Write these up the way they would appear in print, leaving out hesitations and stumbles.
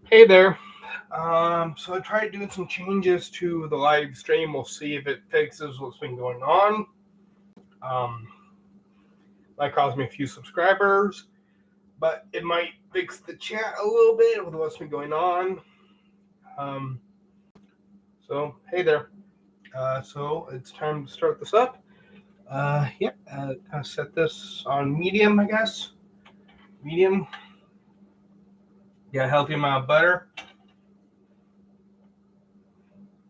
Hey there. So I tried doing some changes to the live stream. We'll see if it fixes what's been going on. Um, might cost me a few subscribers, but it might fix the chat a little bit with what's been going on. Um, so hey there. So it's time to start this up. Kind of set this on medium, I guess. Medium. Get a healthy amount of butter.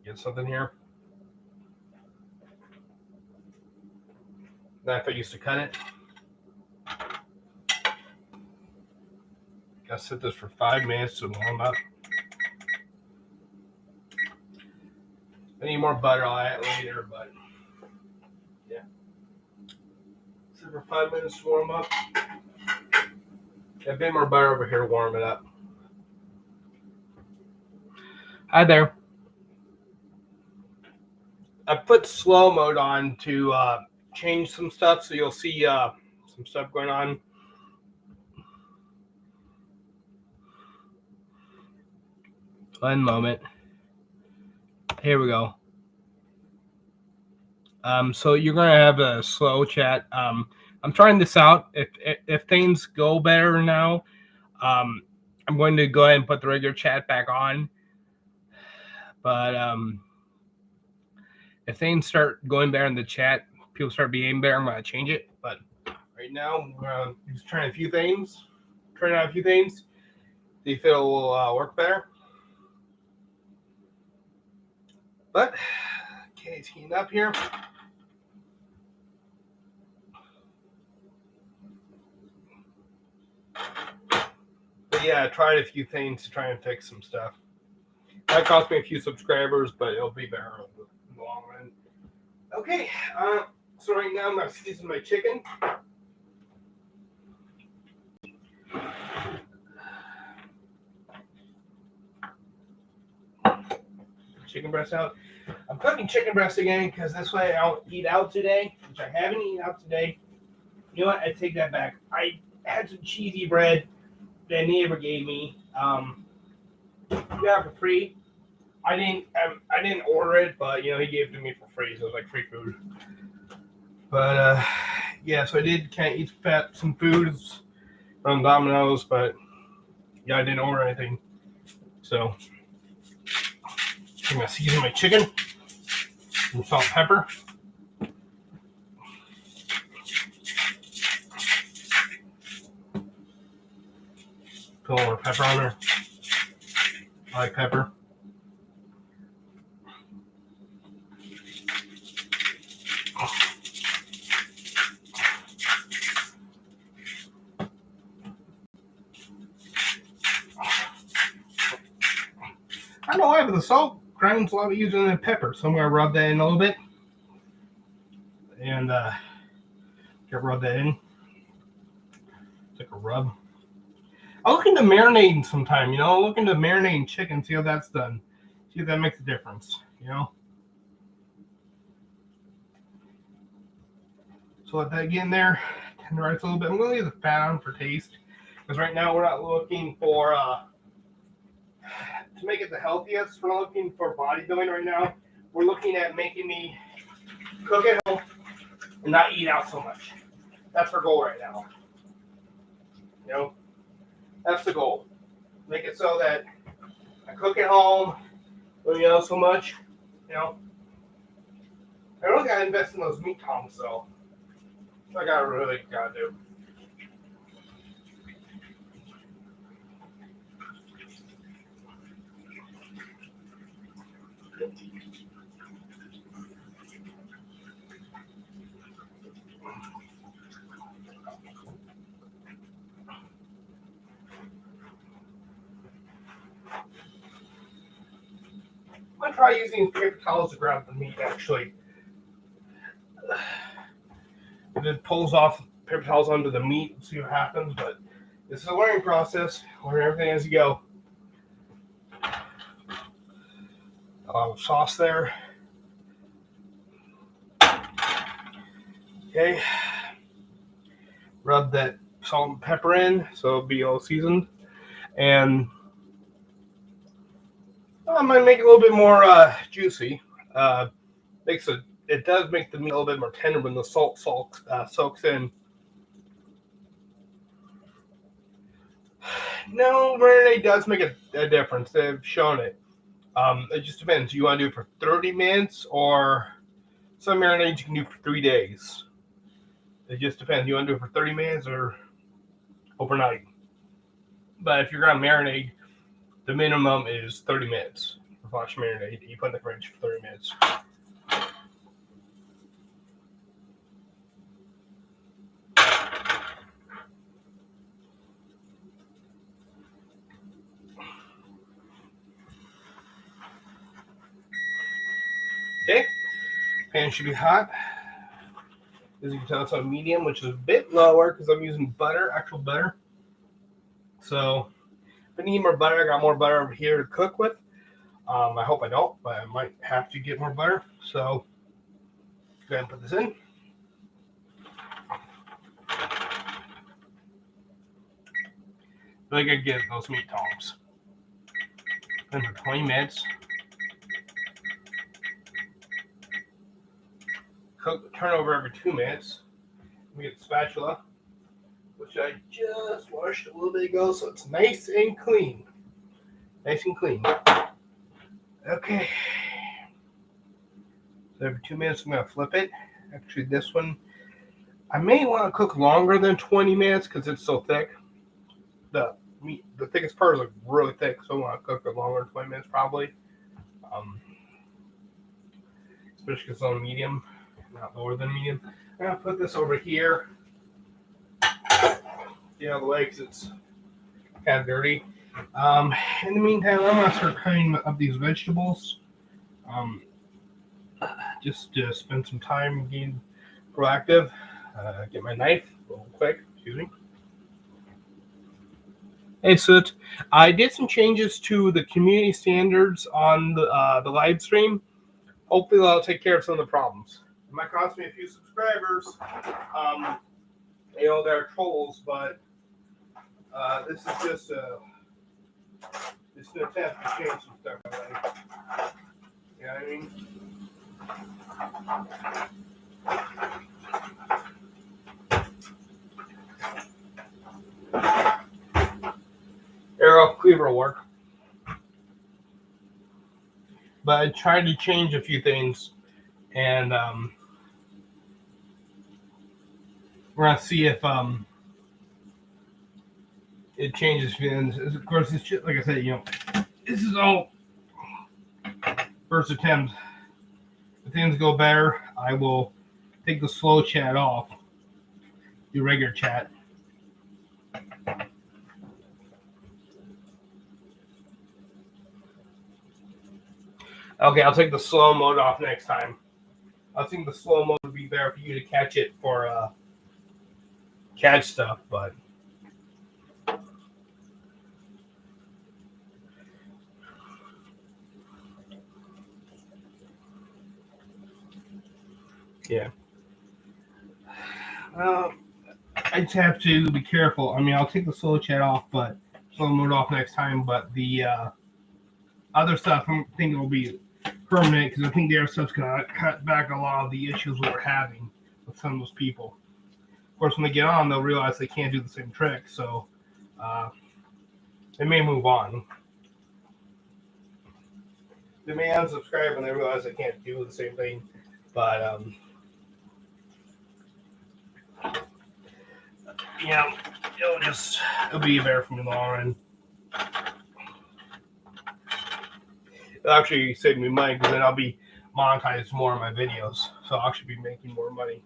Get something here. Knife I used to cut it. Gotta set this for 5 minutes to warm up. I need more butter. I'll add it later, but yeah. Set for 5 minutes to warm up. Got a bit more butter over here to warm it up. Hi there. I put slow mode on to change some stuff, so you'll see some stuff going on. One moment. Here we go. So you're gonna have a slow chat. I'm trying this out. If things go better now, I'm going to go ahead and put the regular chat back on. But if things start going better in the chat, people start behaving better, I'm gonna change it. But right now, we're just trying a few things. Trying out a few things. See if it'll work better. But okay, it's heating up here. But yeah, I tried a few things to try and fix some stuff. That cost me a few subscribers, but it'll be better in the long run. Okay, so right now I'm going to season my chicken. Chicken breast out. I'm cooking chicken breast again because this way I don't eat out today, which I haven't eaten out today. You know what? I take that back. I had some cheesy bread that a neighbor gave me. Yeah, for free. I didn't order it, but he gave it to me for free, so it was like free food. But yeah, so I did kind of eat some foods from Domino's, but yeah, I didn't order anything. So I'm gonna season my chicken with salt and pepper. Put a little more pepper on there. I like pepper. I don't know why, but the salt grinds a lot easier than the pepper, so I'm gonna rub that in a little bit. And rub that in. Take a rub. I'll look into marinating sometime, I'll look into marinating chicken, see how that's done. See if that makes a difference, So let that get in there, tenderize a little bit. I'm going to leave the fat on for taste, because right now we're not looking for, to make it the healthiest, we're not looking for bodybuilding right now. We're looking at making me cook at home and not eat out so much. That's our goal right now. That's the goal. Make it so that I cook at home, don't eat out so much, I don't gotta invest in those meat tongs though. That's what I really gotta do. I'm gonna try using paper towels to grab the meat actually. If it pulls off paper towels onto the meat, we'll see what happens, but this is a learning process. Learn everything as you go. Sauce there. Okay. Rub that salt and pepper in so it'll be all seasoned. And I'm gonna make it a little bit more juicy. It does make the meat a little bit more tender when the salt soaks in. No, marinade does make a difference. They've shown it. It just depends. You want to do it for 30 minutes, or some marinades you can do for 3 days. It just depends. You want to do it for 30 minutes or overnight. But if you're going to marinade, the minimum is 30 minutes for flash marinade. You put in the fridge for 30 minutes. Okay, pan should be hot. As you can tell, it's on medium, which is a bit lower because I'm using butter, actual butter. So if I need more butter, I got more butter over here to cook with. I hope I don't, but I might have to get more butter. So go ahead and put this in. Then I gotta get those meat tongs. And for 20 minutes. Turn over every 2 minutes. We get the spatula, which I just washed a little bit ago, so it's nice and clean. Nice and clean. Okay. So every 2 minutes, I'm going to flip it. Actually, this one, I may want to cook longer than 20 minutes because it's so thick. The thickest part is like really thick, so I want to cook it longer than 20 minutes probably. Especially because it's on medium, not lower than medium. I'm going to put this over here. You know, the way because it's kind of dirty. In the meantime, I'm going to start cutting up these vegetables. Just to spend some time being proactive. Get my knife real quick. Excuse me. Hey, so I did some changes to the community standards on the live stream. Hopefully, that'll take care of some of the problems. It might cost me a few subscribers. You know, they're trolls, but this is just an attempt to change some stuff. You know what I mean? Arrow cleaver will work. But I tried to change a few things, and we're gonna see if it changes things. Of course, it's just, like I said, you know, this is all first attempt. If things go better, I will take the slow chat off, do regular chat. Okay, I'll take the slow mode off next time. I think the slow mode would be better for you to catch it for catch stuff, but yeah. I just have to be careful. I mean, I'll take the slow chat off, but slow mode off next time. But the other stuff, I think it will be permanent because I think the other stuff's gonna cut back a lot of the issues we were having with some of those people. Of course, when they get on, they'll realize they can't do the same trick, so they may move on. They may unsubscribe when they realize they can't do the same thing, but you know, it'll be better for me in the long run. It'll actually save me money because then I'll be monetized more on my videos, so I'll actually be making more money.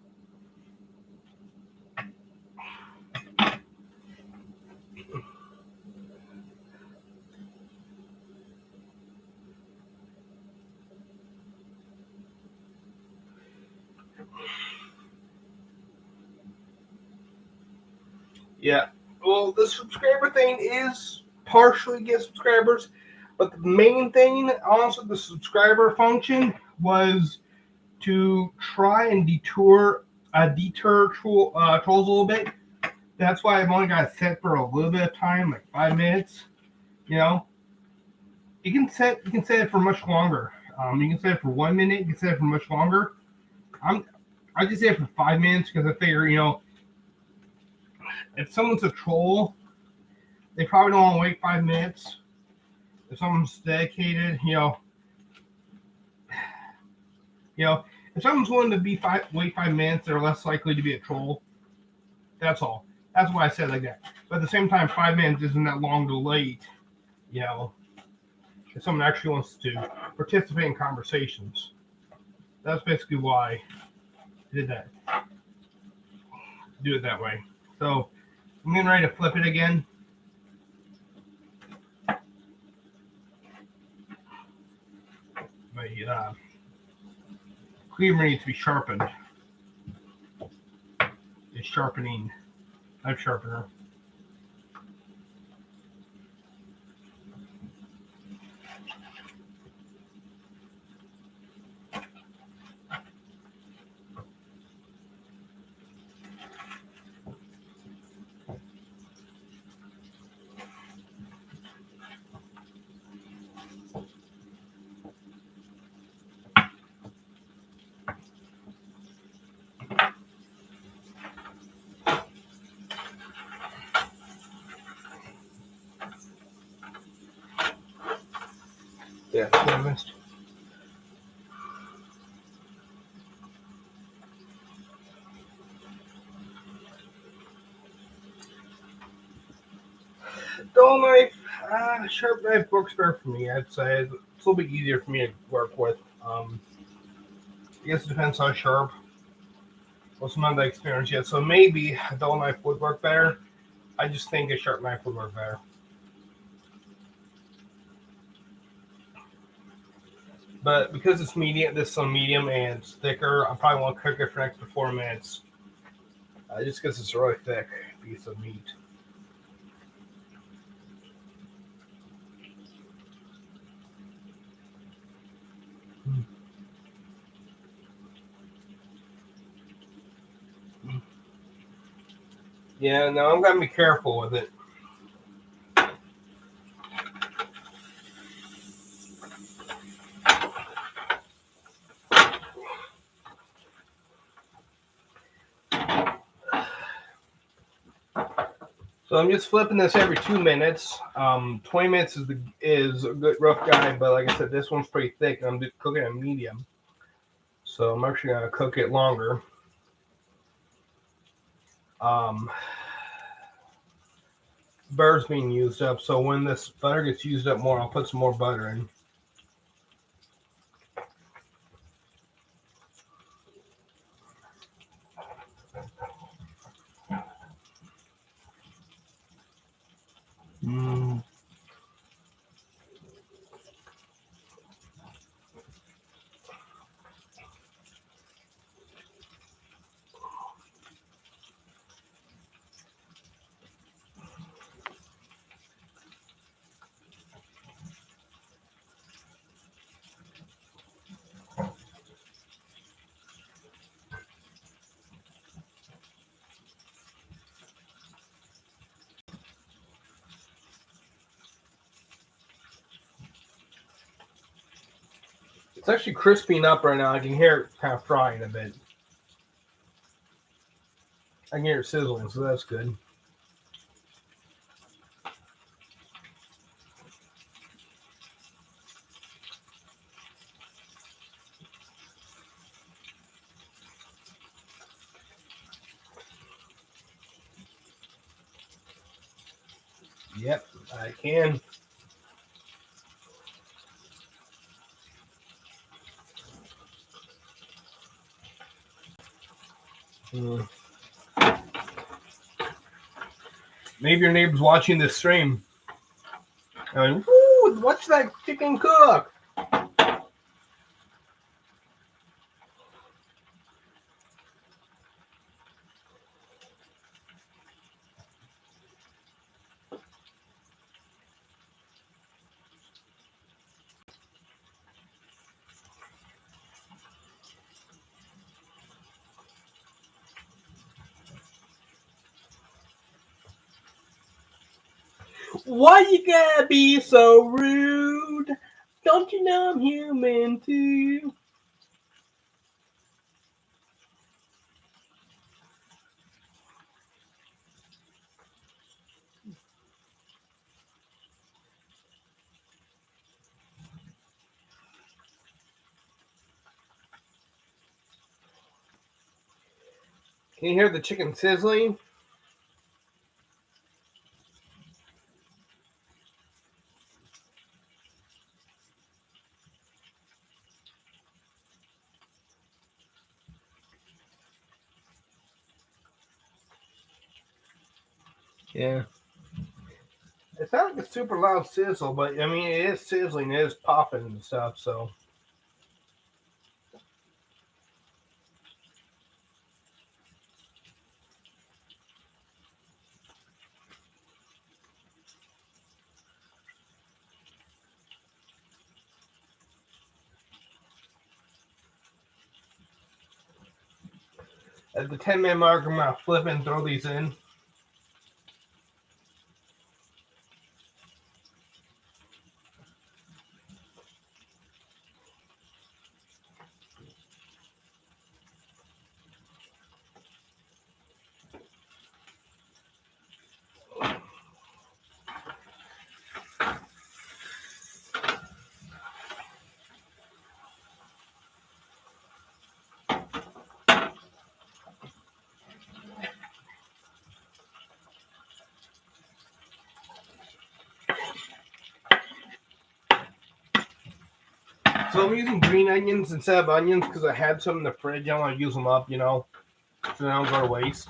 Yeah, well, the subscriber thing is partially get subscribers, but the main thing, honestly, the subscriber function was to try and deter trolls a little bit. That's why I've only got it set for a little bit of time, like 5 minutes, you know. You can set it for much longer. You can set it for 1 minute. You can set it for much longer. I just set it for 5 minutes because I figure, if someone's a troll, they probably don't want to wait 5 minutes. If someone's dedicated, if someone's willing to wait 5 minutes, they're less likely to be a troll. That's all. That's why I said like that. But at the same time, 5 minutes isn't that long to wait. If someone actually wants to participate in conversations, that's basically why I did that. Do it that way. So I'm getting ready to flip it again. My cleaver needs to be sharpened. It's sharpening knife sharpener. Yeah, I missed. Dull knife, sharp knife works better for me. I'd say it's a little bit easier for me to work with. I guess it depends how sharp. Well, some of the experience yet, so maybe a dull knife would work better. I just think a sharp knife would work better. But because it's medium, this is so medium and it's thicker, I probably want to cook it for an extra 4 minutes. Just because it's a really thick piece of meat. Yeah, no, I'm gonna be careful with it. So I'm just flipping this every 2 minutes. 20 minutes is a good rough guide, but like I said, this one's pretty thick, and I'm cooking it medium. So I'm actually gonna cook it longer. Butter's being used up, so when this butter gets used up more, I'll put some more butter in. It's actually crisping up right now. I can hear it kind of frying a bit. I can hear it sizzling, so that's good. Yep, I can. Maybe your neighbor's watching this stream. Woo, watch that chicken cook. Why you gotta be so rude? Don't you know I'm human too? Can you hear the chicken sizzling? Yeah. It's not like a super loud sizzle, but I mean, it is sizzling, it is popping and stuff, so. At the 10-minute mark, I'm going to flip and throw these in. So I'm using green onions instead of onions because I had some in the fridge. I want to use them up, you know, so they don't go to waste.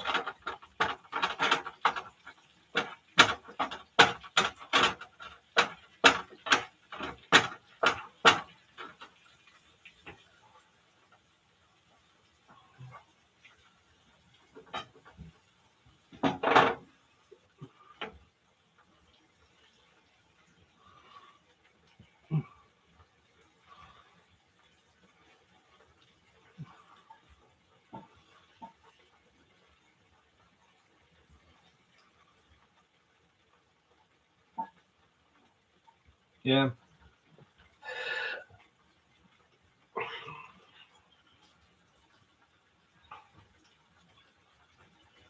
Yeah.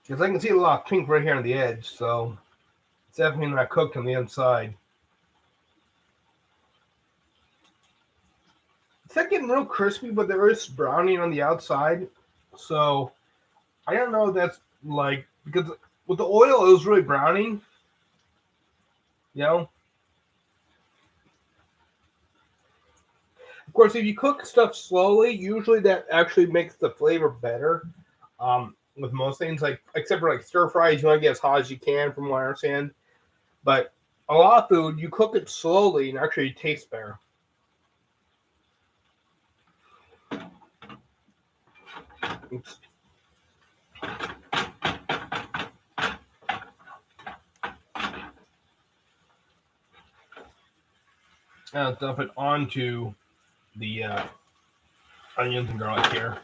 Because I can see a lot of pink right here on the edge, so it's definitely not cooked on the inside. It's not getting real crispy, but there is browning on the outside. So I don't know if that's like, because with the oil, it was really browning, you know? Of course, if you cook stuff slowly, usually that actually makes the flavor better. With most things, like except for like stir fries, you want to get as hot as you can, from what I understand. But a lot of food, you cook it slowly and actually it tastes better. Oops. I'll dump it onto the onions and garlic here.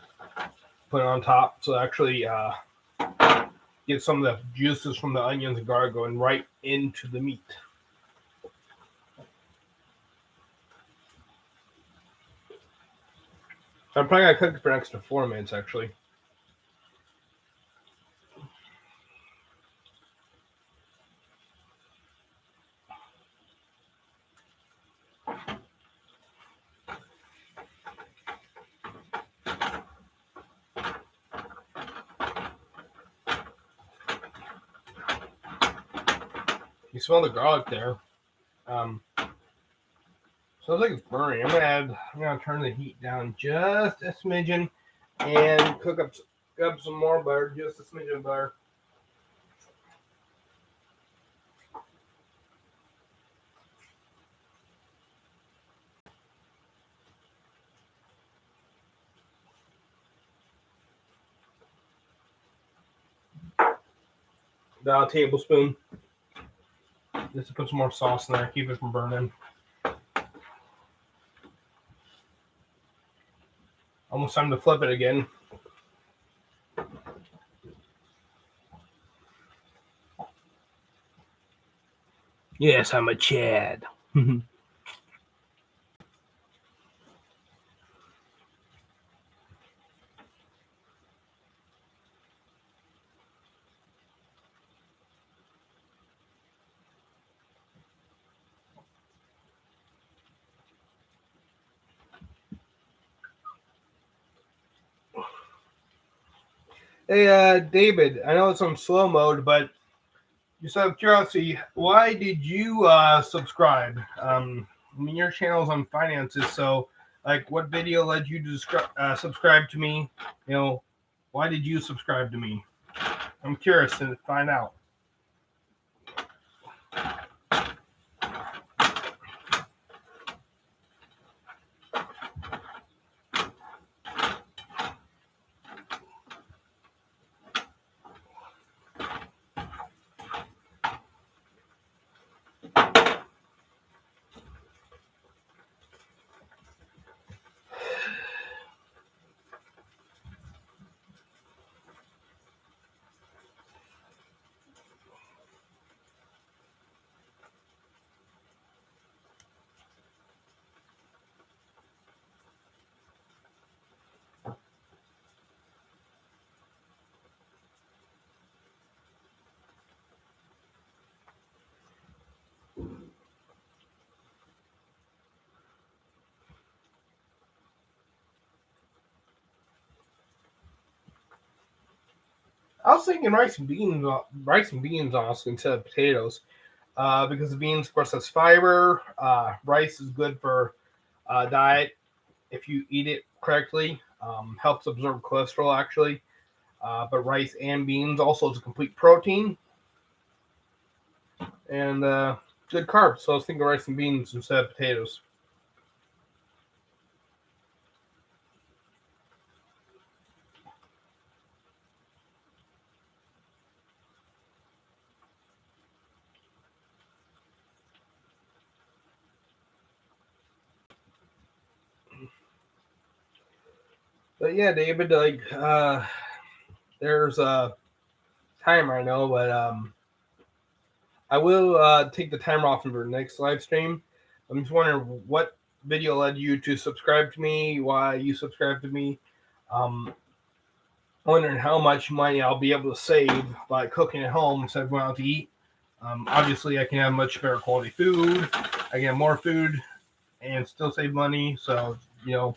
Put it on top, so actually get some of the juices from the onions and garlic going right into the meat. I'm probably gonna cook it for an extra 4 minutes, actually. You smell the garlic there. Sounds like it's burning. I'm gonna turn the heat down just a smidgen and cook up some more butter, just a smidgen of butter. About a tablespoon. Just to put some more sauce in there, keep it from burning. Almost time to flip it again. Yes, I'm a Chad. Hey, David, I know it's on slow mode, but just out of curiosity, why did you subscribe? I mean, your channel's on finances, so like, what video led you to subscribe to me? You know, why did you subscribe to me? I'm curious to find out. I was thinking rice and beans honestly instead of potatoes, because the beans, of course, has fiber. Rice is good for diet if you eat it correctly. Helps absorb cholesterol actually. But rice and beans also is a complete protein and good carbs. So I was thinking rice and beans instead of potatoes. But yeah, David, like there's a timer I know, but I will take the timer off for the next live stream. I'm just wondering what video led you to subscribe to me, why you subscribed to me. Um, Wondering how much money I'll be able to save by cooking at home instead of going out to eat. Obviously, I can have much better quality food. I can have more food and still save money. So, you know,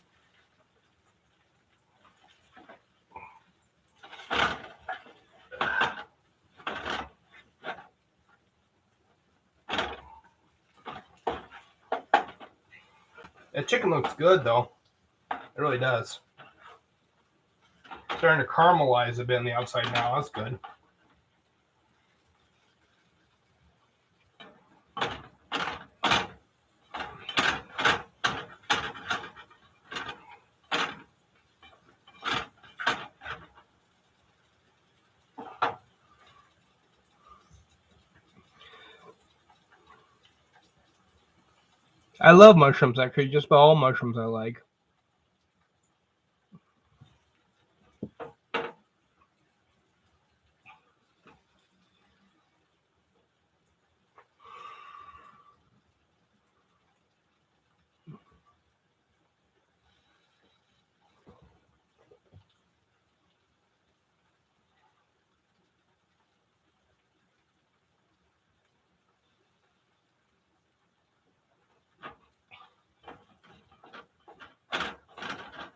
that chicken looks good though. It really does. It's starting to caramelize a bit on the outside now. That's good. I love mushrooms actually. Just about all mushrooms I like.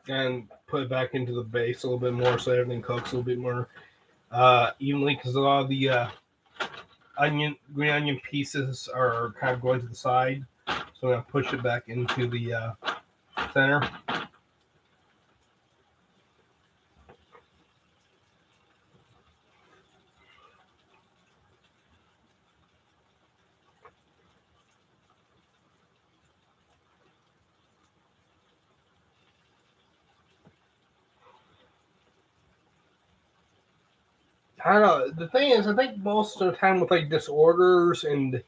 And put it back into the base a little bit more so everything cooks a little bit more evenly because a lot of the green onion pieces are kind of going to the side. So I'm going to push it back into the center. I don't know. The thing is, I think most of the time with like disorders and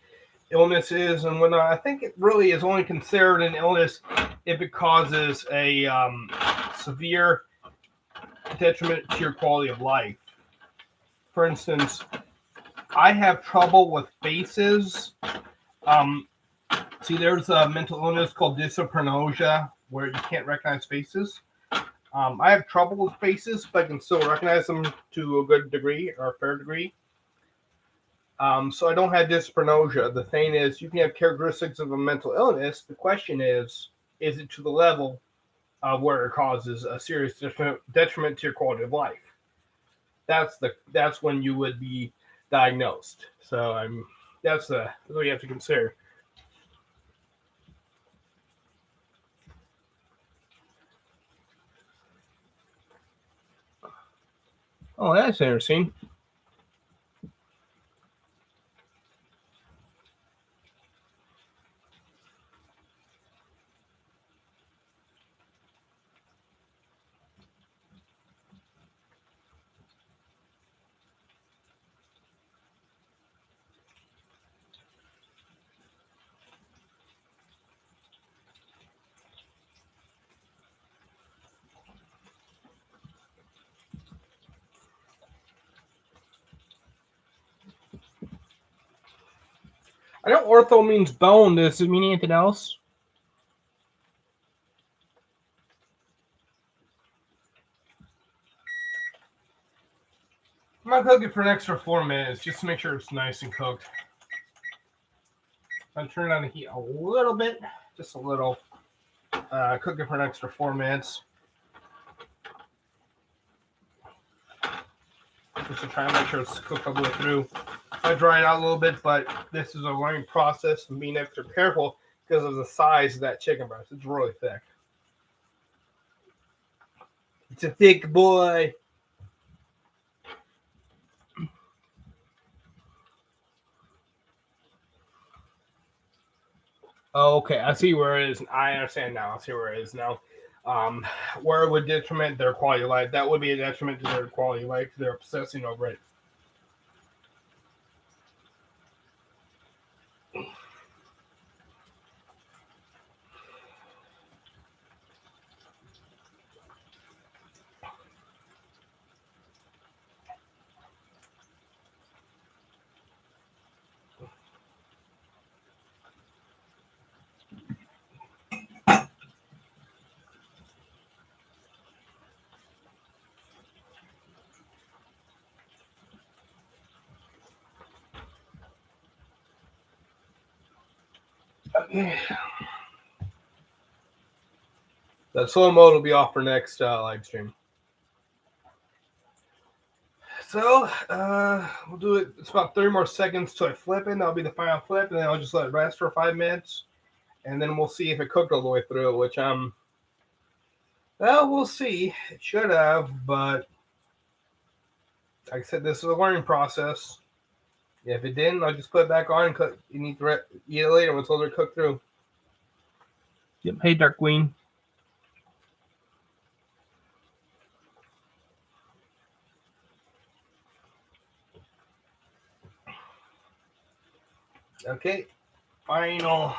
illnesses and whatnot, I think it really is only considered an illness if it causes a severe detriment to your quality of life. For instance, I have trouble with faces. Um, See, there's a mental illness called dyspronosia where you can't recognize faces. I have trouble with faces, but I can still recognize them to a good degree or a fair degree. So I don't have dyspronosia. The thing is, you can have characteristics of a mental illness. The question is it to the level where it causes a serious detriment to your quality of life? that's when you would be diagnosed. So that's what you have to consider. Oh, that's interesting. I know ortho means bone. Does it mean anything else? I'm gonna cook it for an extra 4 minutes just to make sure it's nice and cooked. I'm turning on the heat a little bit, just a little. Cook it for an extra 4 minutes. Just to try and make sure it's cooked all the way through. I dry it out a little bit, but this is a learning process and being extra careful because of the size of that chicken breast. It's really thick. It's a thick boy. Okay, I see where it is. I understand now. I see where it is now. Where it would detriment their quality of life. That would be a detriment to their quality of life. They're obsessing over it. Okay. The slow mode will be off for next live stream. So we'll do it. It's about 30 more seconds till I flip it. That'll be the final flip, and then I'll just let it rest for 5 minutes, and then we'll see if it cooked all the way through. Which well, we'll see. It should have, but like I said, this is a learning process. If it didn't, I'll just put it back on and cook. You need to eat it later until they're cooked through. Yep. Hey, Dark Queen. Okay. Final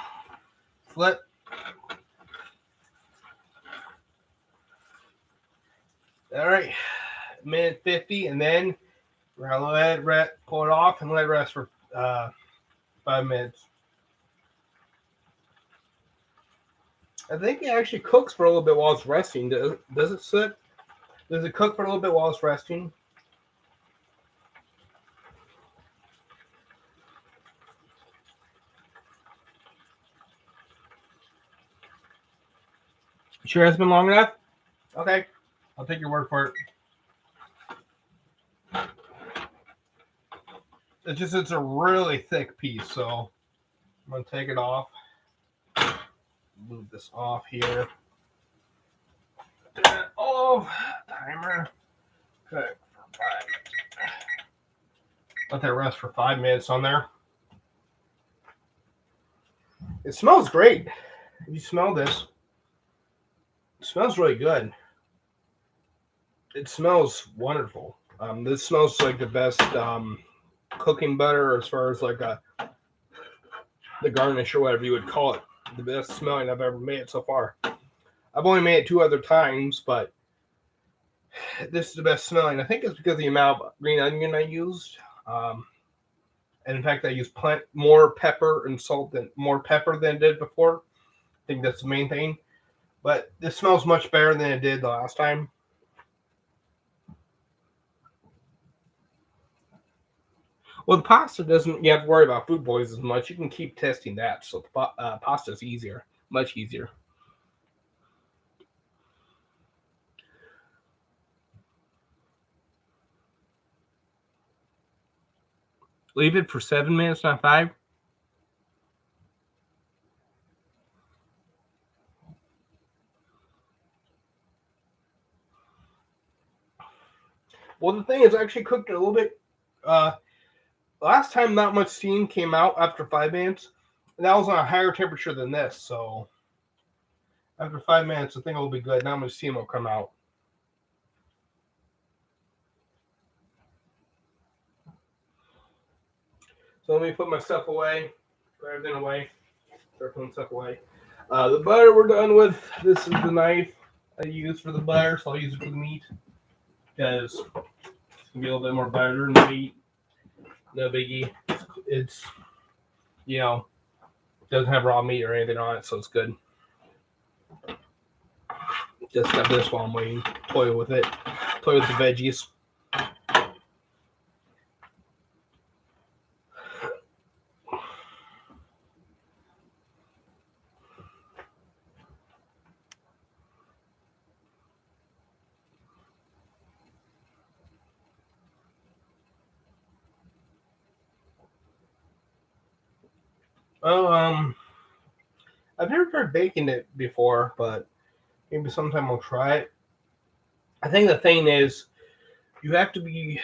flip. All right. Minute 50, and then we're gonna let it pull it off and let it rest for 5 minutes. I think it actually cooks for a little bit while it's resting. Does it sit? Does it cook for a little bit while it's resting? Sure has been long enough? Okay. I'll take your word for it. It's a really thick piece, so I'm gonna take it off. Move this off here. Oh, timer. Okay, for 5. Let that rest for 5 minutes on there. It smells great. If you smell this, it smells really good. It smells wonderful. This smells like the best cooking butter as far as like the garnish or whatever you would call it. The best smelling I've ever made so far. I've only made it 2 other times, but this is the best smelling. I think it's because of the amount of green onion I used. And in fact, I used more pepper and salt more pepper than I did before. I think that's the main thing. But this smells much better than it did the last time. Well, the pasta doesn't. You have to worry about food poisoning as much. You can keep testing that, so the pasta is easier, much easier. leave it for 7 minutes, not 5? Well, the thing is, I actually cooked it a little bit. Last time, not much steam came out after 5 minutes. And that was on a higher temperature than this, so after 5 minutes, the thing will be good. Not much steam will come out. So let me put my stuff away. Put everything away. Start putting stuff away. The butter we're done with. This is the knife I use for the butter, so I'll use it for the meat. Because it's going to be a little bit more butter than the meat. No biggie. It's, doesn't have raw meat or anything on it, so it's good. Just got this while I'm waiting. Toy with it. Toy with the veggies. Oh, I've never tried baking it before, but maybe sometime I'll try it. I think the thing is, you have to be,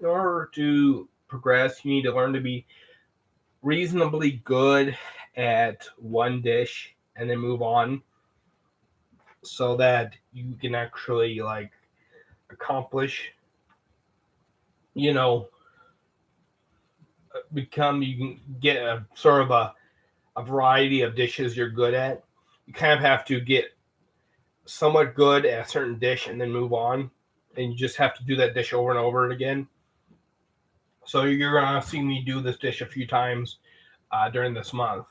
in order to progress, you need to learn to be reasonably good at one dish and then move on so that you can actually, like, accomplish, you can get a sort of a variety of dishes you're good at. You kind of have to get somewhat good at a certain dish and then move on. And you just have to do that dish over and over again. So you're going to see me do this dish a few times during this month.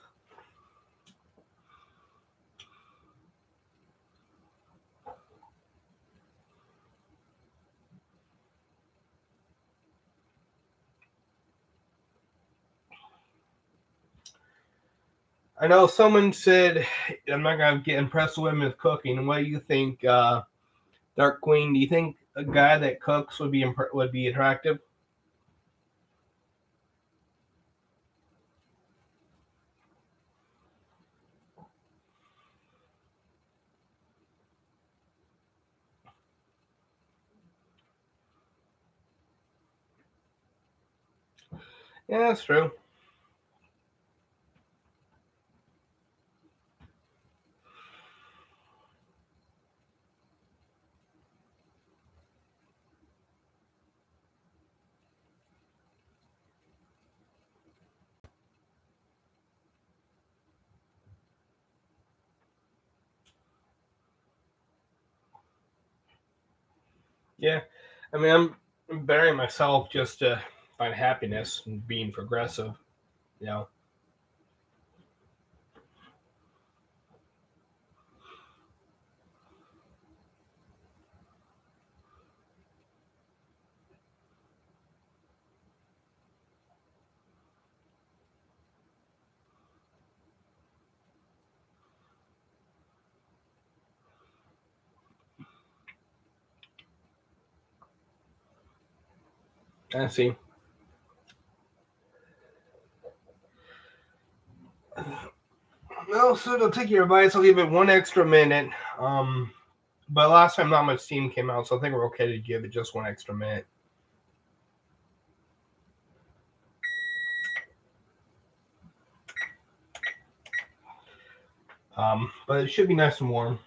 I know someone said I'm not going to get impressed with women with cooking. What do you think, Dark Queen? Do you think a guy that cooks would be attractive? Yeah, that's true. Yeah, I mean, I'm burying myself just to find happiness and being progressive. You know, I see. Well, so to take your advice, I'll give it one extra minute. But last time not much steam came out, so I think we're okay to give it just one extra minute. But it should be nice and warm.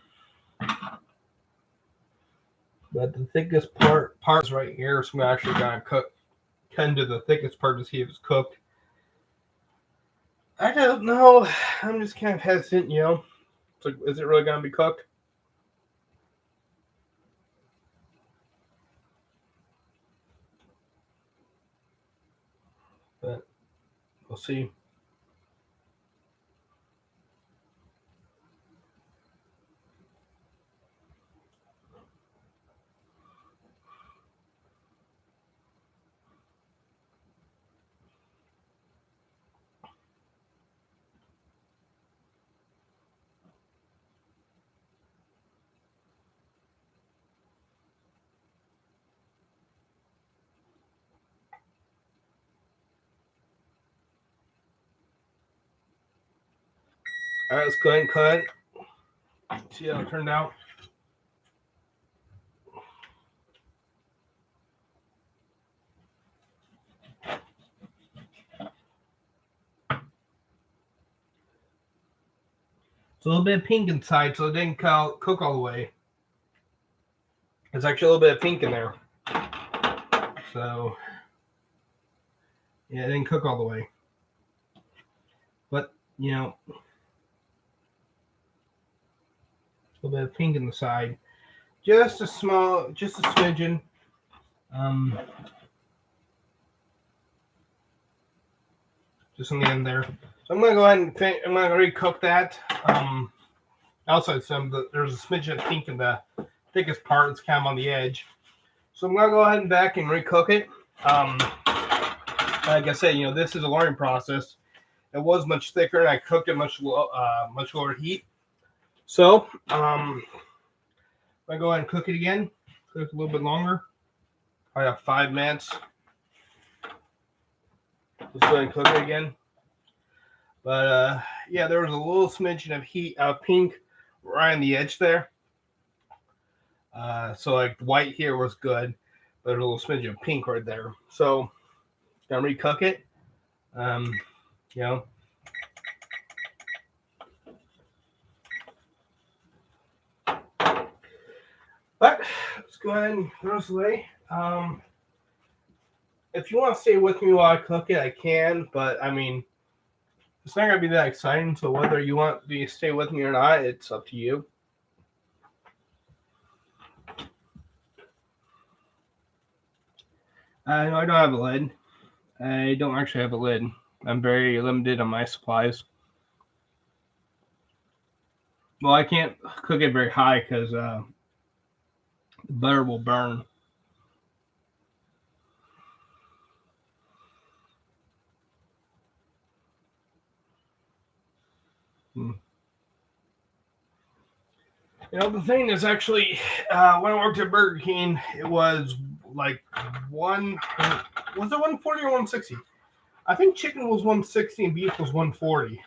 But the thickest part is right here, so I'm actually gonna cut to the thickest part to see if it's cooked. I don't know. I'm just kind of hesitant. It's like, is it really gonna be cooked? But we'll see. All right, let's go ahead and cut. See how it turned out. It's a little bit of pink inside, so it didn't cook all the way. There's actually a little bit of pink in there. So, yeah, it didn't cook all the way. But, you know, a little bit of pink in the side. Just a smidgen. Just on the end there. So I'm going to go ahead and I'm going to recook that. Outside there's a smidgen of pink in the thickest part. It's kind of on the edge. So I'm going to go ahead and back and recook it. Like I said, this is a learning process. It was much thicker, and I cooked it much lower heat. So I go ahead and cook it again. Cook a little bit longer. I have 5 minutes. Let's go ahead and cook it again. But yeah, there was a little smidgen of pink right on the edge there. So like white here was good, but there's a little smidgen of pink right there. So gonna recook it. But let's go ahead and throw this away. If you want to stay with me while I cook it, I can. But I mean, it's not gonna be that exciting. So whether you want to stay with me or not, it's up to you. No, I don't have a lid. I don't actually have a lid. I'm very limited on my supplies. Well, I can't cook it very high because the butter will burn. The thing is actually, when I worked at Burger King, it was like was it 140 or 160? I think chicken was 160 and beef was 140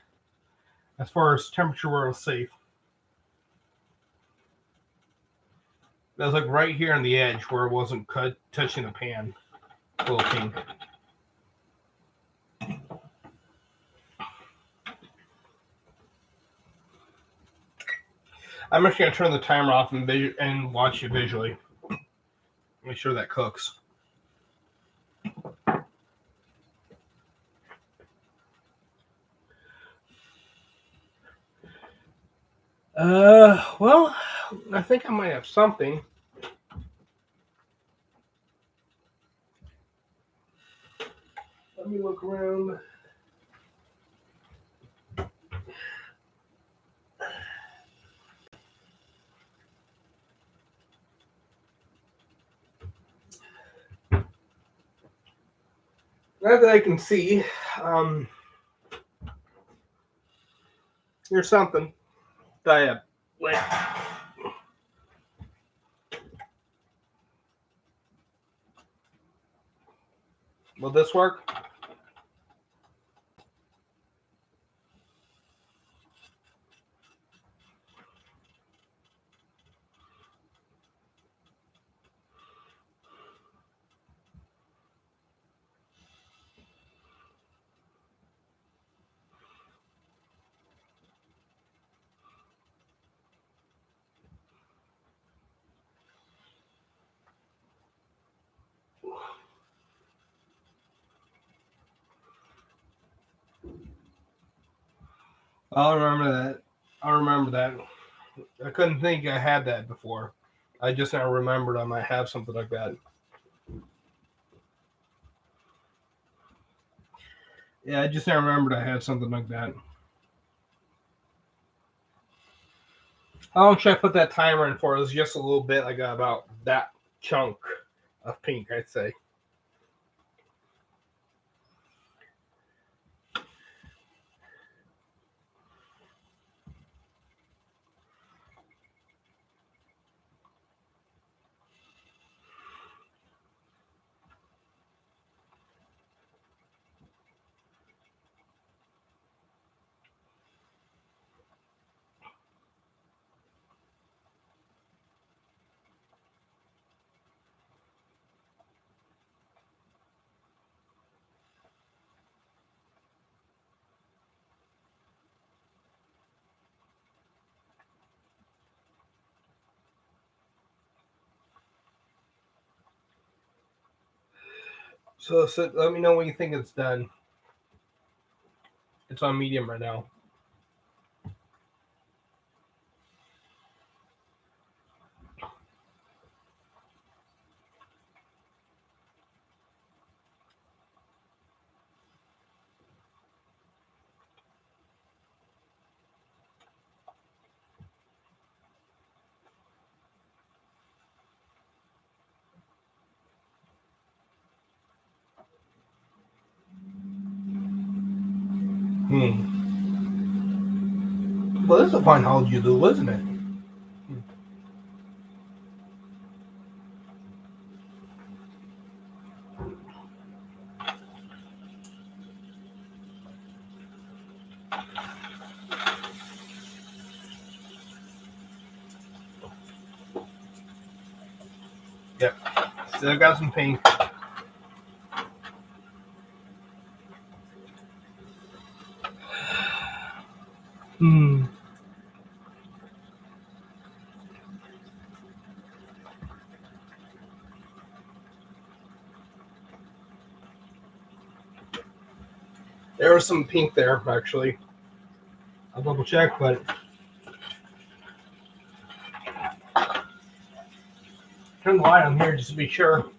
as far as temperature where it was safe. That was like right here on the edge where it wasn't touching the pan. A little pink. I'm actually going to turn the timer off and watch it visually. Make sure that cooks. Well, I think I might have something. Let me look around. Not that I can see. Here's something that I have. Will this work? I'll remember that. I couldn't think I had that before. I just now remembered I might have something like that. Yeah, I just now remembered I had something like that. How long should I put that timer in for? It was just a little bit. I got about that chunk of pink, I'd say. So let me know when you think it's done. It's on medium right now. Well, this is a fine how you do, isn't it? Yep. Still got some pink. Hmm. There was some pink there, actually. I'll double check, but turn the light on here just to be sure.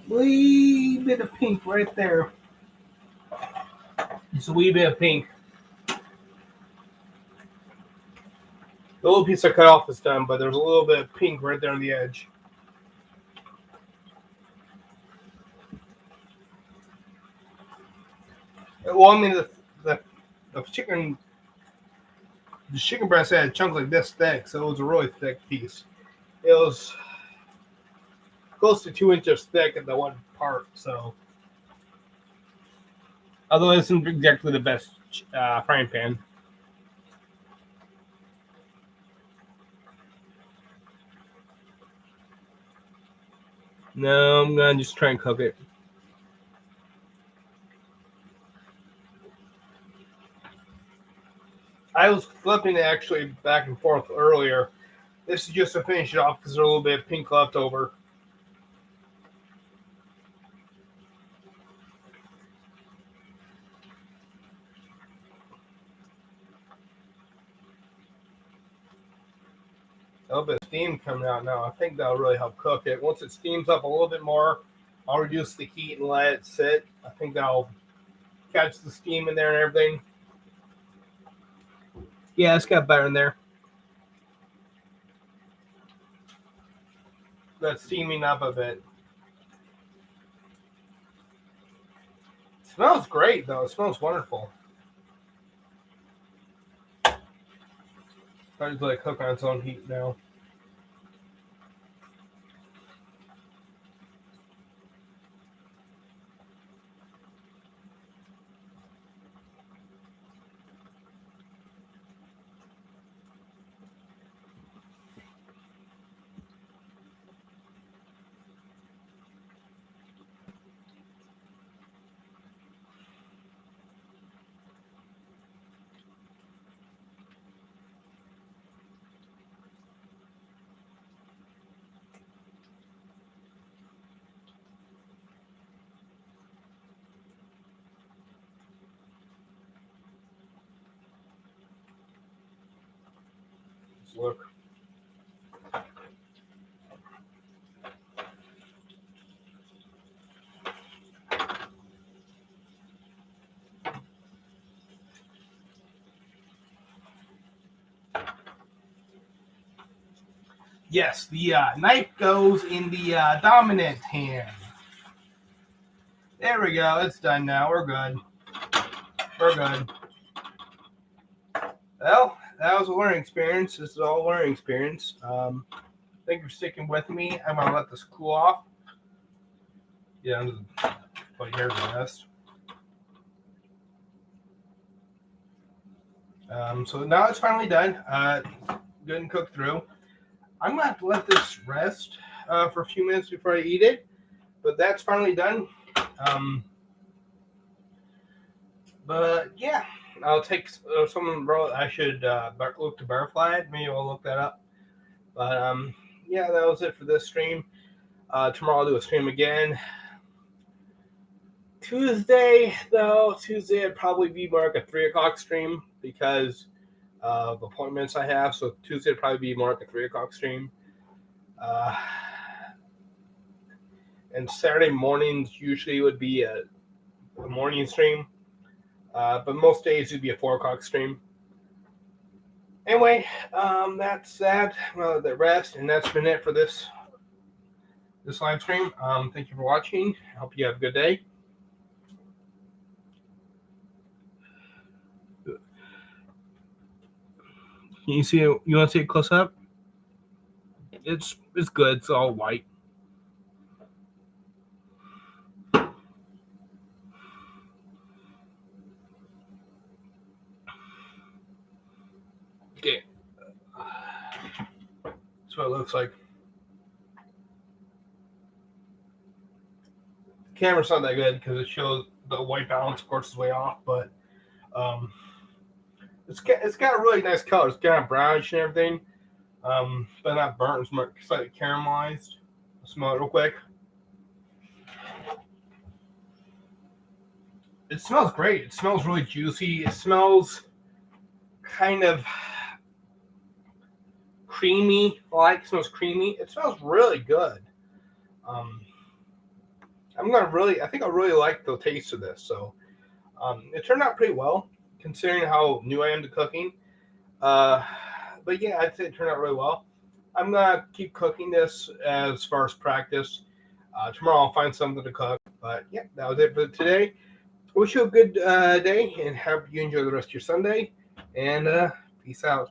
Wee bit of pink right there. Just a wee bit of pink. The little piece I cut off is done, but there's a little bit of pink right there on the edge. Well, I mean, the chicken breast had chunks like this thick, so it was a really thick piece. It was close to 2 inches thick at the one part, so. Although it isn't exactly the best frying pan. No, I'm gonna just try and cook it. I was flipping it actually back and forth earlier. This is just to finish it off because there's a little bit of pink left over. A little bit of steam coming out now. I think that'll really help cook it. Once it steams up a little bit more, I'll reduce the heat and let it sit. I think that'll catch the steam in there and everything. Yeah, it's got better in there. That's steaming up a bit. It smells great, though. It smells wonderful. Starting to like cook on its own heat now. Let's look. Yes, the knife goes in the dominant hand. There we go. It's done now. We're good. We're good. Well, that was a learning experience. This is all a learning experience. Thank you for sticking with me. I'm going to let this cool off. Yeah, I'm just put here the rest. So now it's finally done. Good and cooked through. I'm going to have to let this rest for a few minutes before I eat it. But that's finally done. But yeah, I'll take someone wrote I should look to Barfly. Maybe I'll look that up. But yeah, that was it for this stream. Tomorrow I'll do a stream again. Tuesday, though, Tuesday I'd probably be more like a 3 o'clock stream because of appointments I have. So Tuesday would probably be more like a 3 o'clock stream. And Saturday mornings usually would be a morning stream. But most days it would be a 4 o'clock stream. Anyway, that's that. Well, the rest, and that's been it for this live stream. Thank you for watching. I hope you have a good day. Can you see it? You want to see it close up? It's good. It's all white. Okay. That's what it looks like. The camera's not that good because it shows the white balance, of course, is way off, but it's got a really nice color. It's kind of brownish and everything, but not burnt. It's more slightly caramelized. I'll smell it real quick. It smells great. It smells really juicy. It smells kind of creamy. It smells creamy. It smells really good. I think I really like the taste of this. So it turned out pretty well considering how new I am to cooking. But yeah, I'd say it turned out really well. I'm gonna keep cooking this as far as practice. Tomorrow I'll find something to cook. But yeah, that was it for today. Wish you a good day and hope you enjoy the rest of your Sunday. And peace out.